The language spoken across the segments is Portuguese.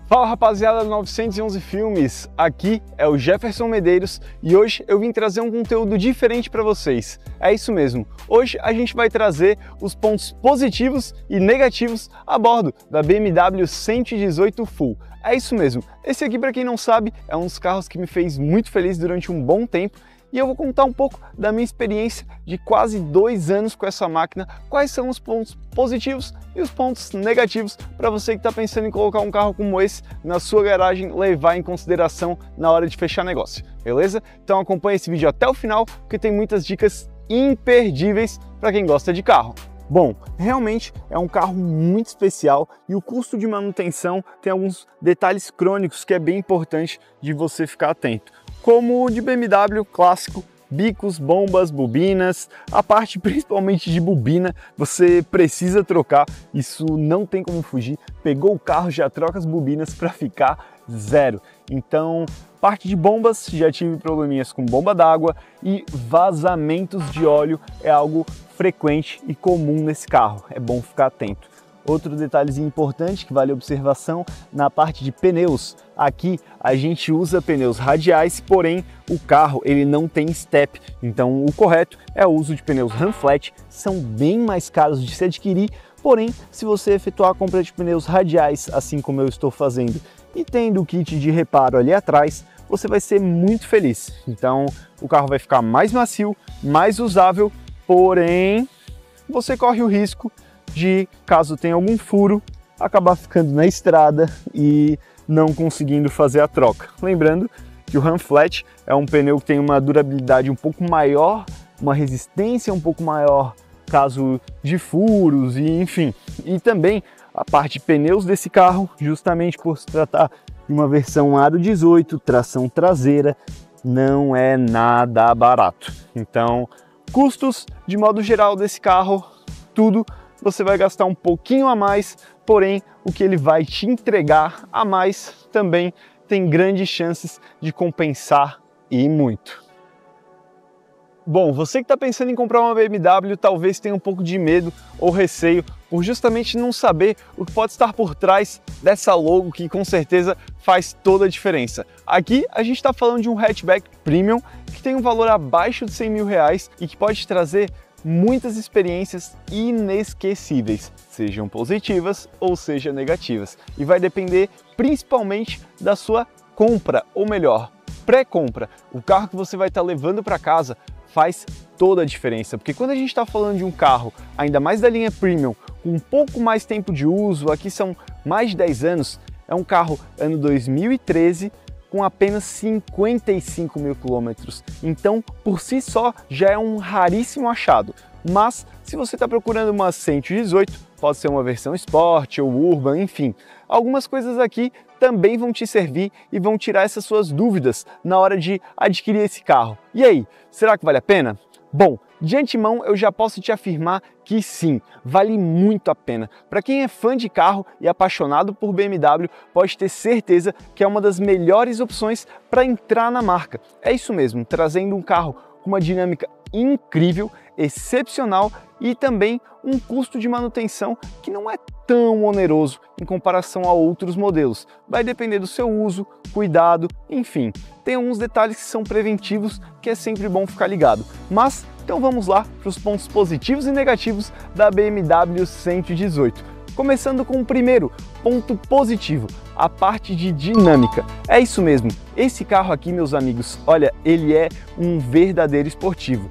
Fala rapaziada do 911 Filmes, aqui é o Jefferson Medeiros e hoje eu vim trazer um conteúdo diferente para vocês. É isso mesmo, hoje a gente vai trazer os pontos positivos e negativos a bordo da BMW 118 Full. É isso mesmo, esse aqui, para quem não sabe, é um dos carros que me fez muito feliz durante um bom tempo. E eu vou contar um pouco da minha experiência de quase 2 anos com essa máquina, quais são os pontos positivos e os pontos negativos para você que está pensando em colocar um carro como esse na sua garagem, levar em consideração na hora de fechar negócio, beleza? Então acompanhe esse vídeo até o final, porque tem muitas dicas imperdíveis para quem gosta de carro. Bom, realmente é um carro muito especial e o custo de manutenção tem alguns detalhes crônicos que é bem importante de você ficar atento. Como o de BMW clássico, bicos, bombas, bobinas, a parte principalmente de bobina você precisa trocar, isso não tem como fugir, pegou o carro já troca as bobinas para ficar zero. Então, parte de bombas, já tive probleminhas com bomba d'água e vazamentos de óleo é algo frequente e comum nesse carro, é bom ficar atento. Outro detalhezinho importante que vale observação na parte de pneus. Aqui a gente usa pneus radiais, porém o carro ele não tem step, então o correto é o uso de pneus Ram Flat, são bem mais caros de se adquirir, porém se você efetuar a compra de pneus radiais, assim como eu estou fazendo, e tendo o kit de reparo ali atrás, você vai ser muito feliz. Então o carro vai ficar mais macio, mais usável, porém você corre o risco de, caso tenha algum furo, acabar ficando na estrada e não conseguindo fazer a troca. Lembrando que o Ram Flat é um pneu que tem uma durabilidade um pouco maior, uma resistência um pouco maior caso de furos e enfim. E também a parte de pneus desse carro, justamente por se tratar de uma versão Aro 18, tração traseira, não é nada barato. Então, custos de modo geral desse carro, tudo você vai gastar um pouquinho a mais, porém o que ele vai te entregar a mais também tem grandes chances de compensar e muito. Bom, você que está pensando em comprar uma BMW talvez tenha um pouco de medo ou receio por justamente não saber o que pode estar por trás dessa logo que com certeza faz toda a diferença. Aqui a gente está falando de um hatchback premium que tem um valor abaixo de 100 mil reais e que pode trazer muitas experiências inesquecíveis, sejam positivas ou sejam negativas, e vai depender principalmente da sua compra, ou melhor, pré-compra. O carro que você vai estar levando para casa faz toda a diferença, porque quando a gente está falando de um carro, ainda mais da linha Premium, com um pouco mais tempo de uso, aqui são mais de 10 anos, é um carro ano 2013, com apenas 55 mil quilômetros. Então, por si só, já é um raríssimo achado. Mas, se você está procurando uma 118, pode ser uma versão Sport ou Urban, enfim. Algumas coisas aqui também vão te servir e vão tirar essas suas dúvidas na hora de adquirir esse carro. E aí, será que vale a pena? Bom, de antemão eu já posso te afirmar que sim, vale muito a pena. Para quem é fã de carro e apaixonado por BMW, pode ter certeza que é uma das melhores opções para entrar na marca. É isso mesmo, trazendo um carro com uma dinâmica incrível, excepcional e também um custo de manutenção que não é tão oneroso em comparação a outros modelos. Vai depender do seu uso, cuidado, enfim. Tem alguns detalhes que são preventivos que é sempre bom ficar ligado. Mas, então vamos lá para os pontos positivos e negativos da BMW 118. Começando com o primeiro ponto positivo, a parte de dinâmica. É isso mesmo, esse carro aqui, meus amigos, olha, ele é um verdadeiro esportivo.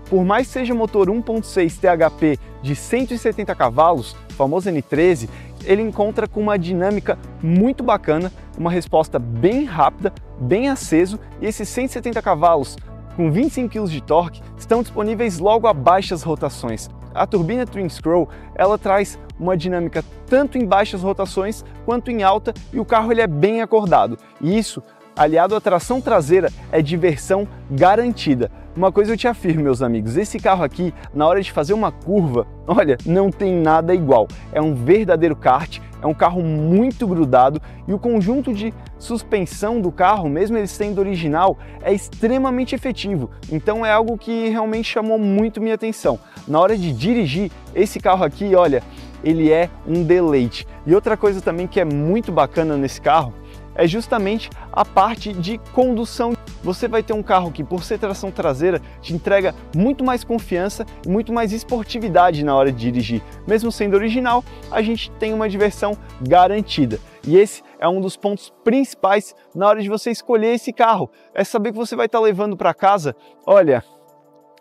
Por mais que seja motor 1.6 THP de 170 cavalos, o famoso N13, ele encontra com uma dinâmica muito bacana, uma resposta bem rápida, bem aceso, e esses 170 cavalos com 25 kg de torque estão disponíveis logo a baixas rotações. A turbina Twin Scroll, ela traz uma dinâmica tanto em baixas rotações quanto em alta e o carro ele é bem acordado. E isso, aliado à tração traseira, é diversão garantida. Uma coisa eu te afirmo, meus amigos, esse carro aqui, na hora de fazer uma curva, olha, não tem nada igual. É um verdadeiro kart, é um carro muito grudado e o conjunto de suspensão do carro, mesmo ele sendo original, é extremamente efetivo. Então é algo que realmente chamou muito minha atenção. Na hora de dirigir, esse carro aqui, olha, ele é um deleite. E outra coisa também que é muito bacana nesse carro é justamente a parte de condução. Você vai ter um carro que, por ser tração traseira, te entrega muito mais confiança e muito mais esportividade na hora de dirigir. Mesmo sendo original, a gente tem uma diversão garantida. E esse é um dos pontos principais na hora de você escolher esse carro. É saber que você vai estar levando para casa, olha,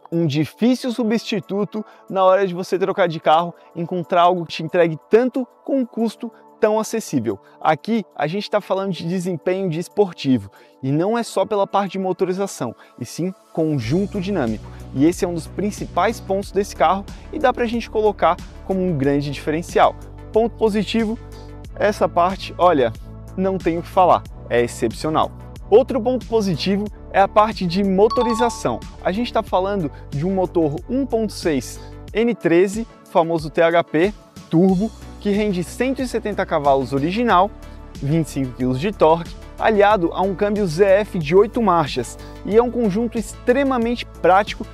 um difícil substituto na hora de você trocar de carro, encontrar algo que te entregue tanto com um custo tão acessível. Aqui a gente está falando de desempenho de esportivo e não é só pela parte de motorização, e sim conjunto dinâmico. E esse é um dos principais pontos desse carro e dá para a gente colocar como um grande diferencial. Ponto positivo, essa parte, olha, não tenho o que falar, é excepcional. Outro ponto positivo é a parte de motorização. A gente está falando de um motor 1.6 N13, famoso THP, turbo, que rende 170 cavalos original, 25 kg de torque, aliado a um câmbio ZF de 8 marchas, e é um conjunto extremamente prático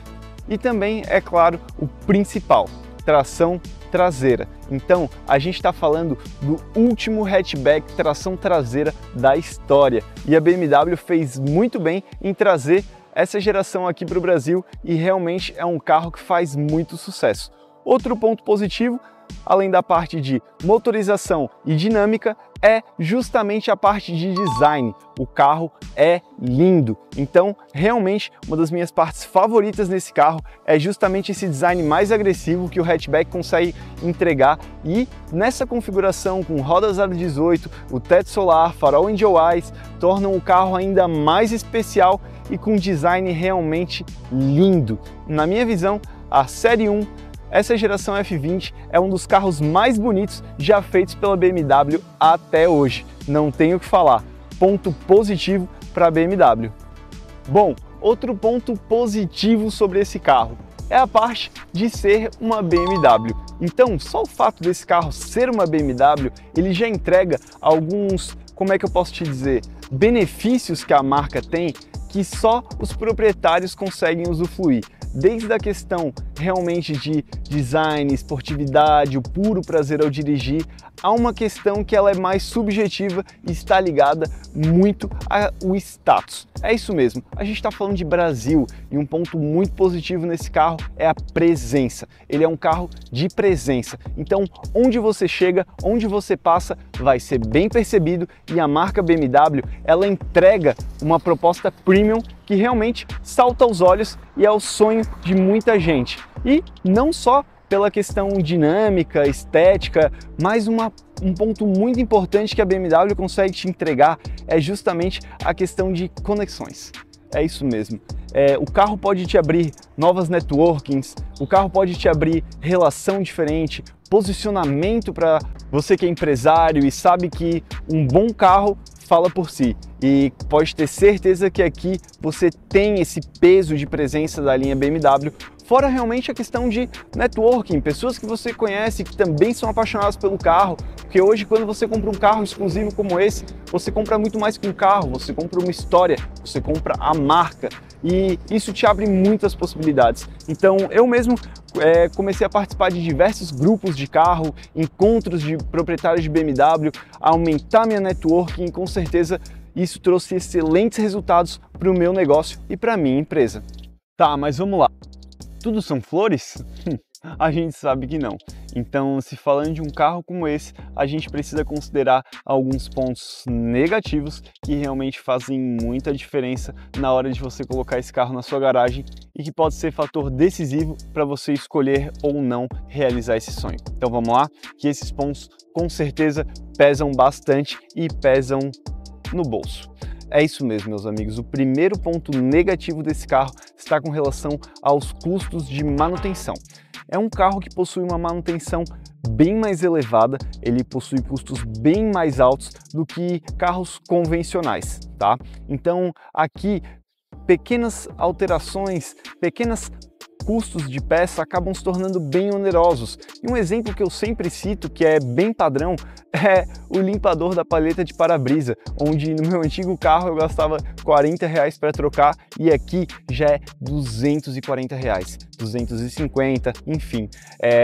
e também, é claro, o principal, tração traseira. Então, a gente está falando do último hatchback tração traseira da história, e a BMW fez muito bem em trazer essa geração aqui para o Brasil e realmente é um carro que faz muito sucesso. Outro ponto positivo, além da parte de motorização e dinâmica, é justamente a parte de design. O carro é lindo, então realmente uma das minhas partes favoritas nesse carro é justamente esse design mais agressivo que o hatchback consegue entregar, e nessa configuração com rodas aro 18, o teto solar, farol Angel Eyes, tornam o carro ainda mais especial e com design realmente lindo. Na minha visão, a Série 1, essa geração F20 é um dos carros mais bonitos já feitos pela BMW até hoje. Não tenho o que falar. Ponto positivo para a BMW. Bom, outro ponto positivo sobre esse carro é a parte de ser uma BMW. Então, só o fato desse carro ser uma BMW, ele já entrega alguns, como é que eu posso te dizer, benefícios que a marca tem que só os proprietários conseguem usufruir. Desde a questão realmente de design, esportividade, o puro prazer ao dirigir, há uma questão que ela é mais subjetiva e está ligada muito ao status. É isso mesmo, a gente está falando de Brasil e um ponto muito positivo nesse carro é a presença. Ele é um carro de presença, então onde você chega, onde você passa, vai ser bem percebido, e a marca BMW, ela entrega uma proposta premium que realmente salta aos olhos e é o sonho de muita gente. E não só pela questão dinâmica, estética, mas um ponto muito importante que a BMW consegue te entregar é justamente a questão de conexões. É isso mesmo. O carro pode te abrir novas networkings, o carro pode te abrir relação diferente, posicionamento para você que é empresário e sabe que um bom carro fala por si, e pode ter certeza que aqui você tem esse peso de presença da linha BMW, fora realmente a questão de networking, pessoas que você conhece que também são apaixonadas pelo carro, porque hoje quando você compra um carro exclusivo como esse, você compra muito mais que um carro, você compra uma história, você compra a marca, e isso te abre muitas possibilidades. Então eu mesmo comecei a participar de diversos grupos de carro, encontros de proprietários de BMW, aumentar minha networking, e com certeza isso trouxe excelentes resultados para o meu negócio e para a minha empresa. Tá, mas vamos lá. Tudo são flores? A gente sabe que não. Então, se falando de um carro como esse, a gente precisa considerar alguns pontos negativos que realmente fazem muita diferença na hora de você colocar esse carro na sua garagem e que pode ser fator decisivo para você escolher ou não realizar esse sonho. Então vamos lá, que esses pontos com certeza pesam bastante e pesam no bolso. É isso mesmo, meus amigos. O primeiro ponto negativo desse carro está com relação aos custos de manutenção. É um carro que possui uma manutenção bem mais elevada, ele possui custos bem mais altos do que carros convencionais, tá? Então, aqui, pequenas alterações, pequenas custos de peça acabam se tornando bem onerosos. E um exemplo que eu sempre cito, que é bem padrão, é o limpador da palheta de para-brisa, onde no meu antigo carro eu gastava R$40 para trocar e aqui já é R$240, 250, enfim.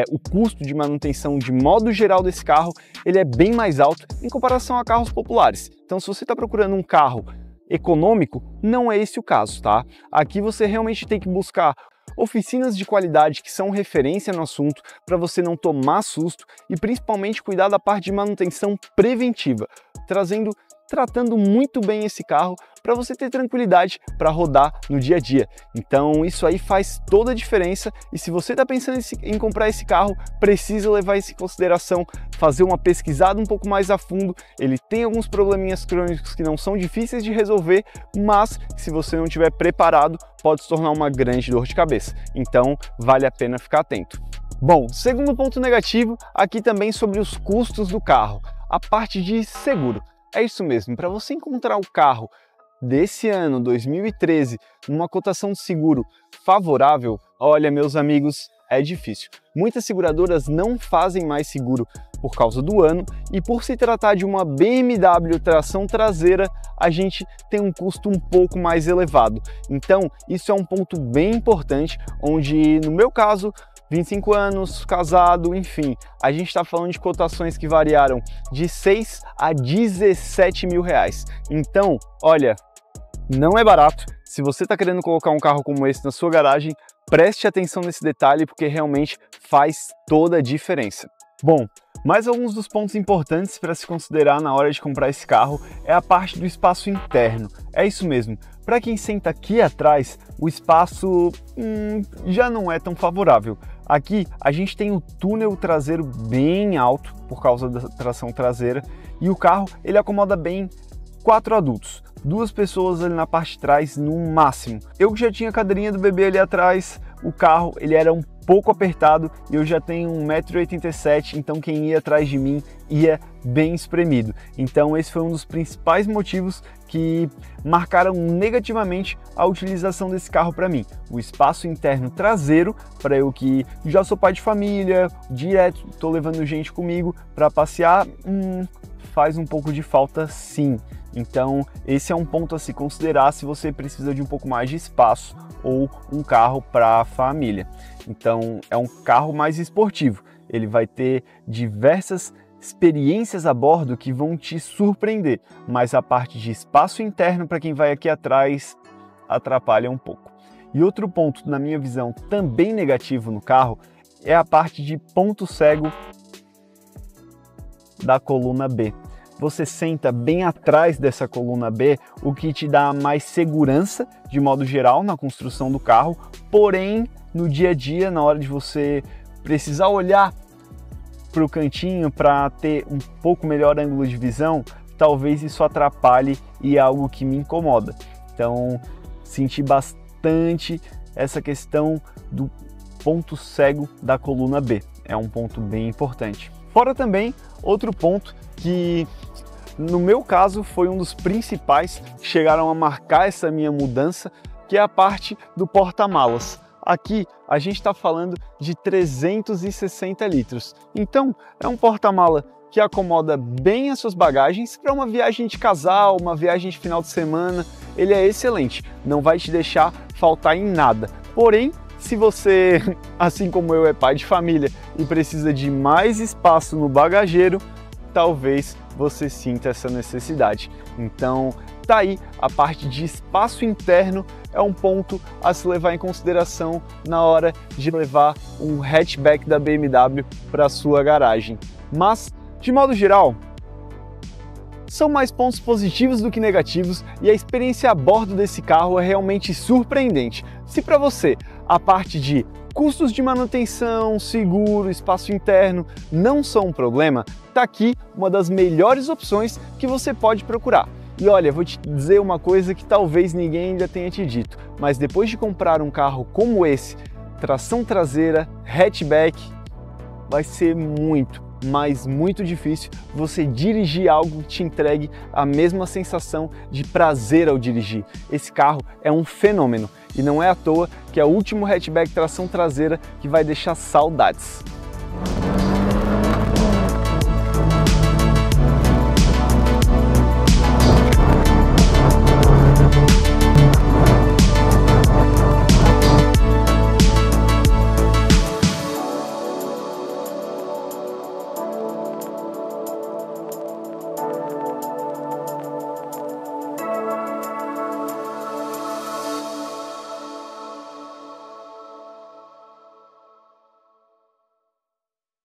O custo de manutenção de modo geral desse carro, ele é bem mais alto em comparação a carros populares. Então se você está procurando um carro econômico, não é esse o caso, tá? Aqui você realmente tem que buscar oficinas de qualidade que são referência no assunto para você não tomar susto e principalmente cuidar da parte de manutenção preventiva, tratando muito bem esse carro para você ter tranquilidade para rodar no dia a dia. Então isso aí faz toda a diferença e se você está pensando em comprar esse carro, precisa levar isso em consideração, fazer uma pesquisada um pouco mais a fundo. Ele tem alguns probleminhas crônicos que não são difíceis de resolver, mas se você não estiver preparado, pode se tornar uma grande dor de cabeça. Então vale a pena ficar atento. Bom, segundo ponto negativo, aqui também sobre os custos do carro, a parte de seguro. É isso mesmo, para você encontrar o carro desse ano, 2013, numa cotação de seguro favorável, olha, meus amigos, é difícil. Muitas seguradoras não fazem mais seguro por causa do ano e por se tratar de uma BMW tração traseira, a gente tem um custo um pouco mais elevado. Então, isso é um ponto bem importante, onde no meu caso, 25 anos, casado, enfim, a gente está falando de cotações que variaram de 6 a 17 mil reais. Então, olha, não é barato. Se você está querendo colocar um carro como esse na sua garagem, preste atenção nesse detalhe porque realmente faz toda a diferença. Bom, mais alguns dos pontos importantes para se considerar na hora de comprar esse carro é a parte do espaço interno. É isso mesmo, para quem senta aqui atrás, o espaço já não é tão favorável. Aqui a gente tem o túnel traseiro bem alto por causa da tração traseira e o carro ele acomoda bem 4 adultos, 2 pessoas ali na parte de trás no máximo. Eu que já tinha a cadeirinha do bebê ali atrás, o carro ele era um pouco apertado e eu já tenho 1,87 m, então quem ia atrás de mim ia bem espremido. Então esse foi um dos principais motivos que marcaram negativamente a utilização desse carro para mim. O espaço interno traseiro, para eu que já sou pai de família, direto estou levando gente comigo para passear, faz um pouco de falta sim. Então esse é um ponto a se considerar se você precisa de um pouco mais de espaço ou um carro para a família. Então é um carro mais esportivo, ele vai ter diversas experiências a bordo que vão te surpreender, mas a parte de espaço interno para quem vai aqui atrás atrapalha um pouco. E outro ponto, na minha visão, também negativo no carro é a parte de ponto cego da coluna B. Você senta bem atrás dessa coluna B, o que te dá mais segurança de modo geral na construção do carro, porém no dia a dia, na hora de você precisar olhar para o cantinho para ter um pouco melhor ângulo de visão, talvez isso atrapalhe e é algo que me incomoda. Então senti bastante essa questão do ponto cego da coluna B, é um ponto bem importante. Fora também outro ponto que no meu caso foi um dos principais que chegaram a marcar essa minha mudança, que é a parte do porta-malas. Aqui a gente está falando de 360 litros, então é um porta-mala que acomoda bem as suas bagagens para uma viagem de casal, uma viagem de final de semana. Ele é excelente, não vai te deixar faltar em nada. Porém, se você, assim como eu, é pai de família e precisa de mais espaço no bagageiro, talvez você sinta essa necessidade. Então tá aí, a parte de espaço interno é um ponto a se levar em consideração na hora de levar um hatchback da BMW para sua garagem. Mas, de modo geral, são mais pontos positivos do que negativos e a experiência a bordo desse carro é realmente surpreendente. Se para você a parte de custos de manutenção, seguro, espaço interno não são um problema, tá aqui uma das melhores opções que você pode procurar. E olha, vou te dizer uma coisa que talvez ninguém ainda tenha te dito, mas depois de comprar um carro como esse, tração traseira, hatchback, vai ser muito, mas muito difícil você dirigir algo que te entregue a mesma sensação de prazer ao dirigir. Esse carro é um fenômeno e não é à toa que é o último hatchback tração traseira que vai deixar saudades.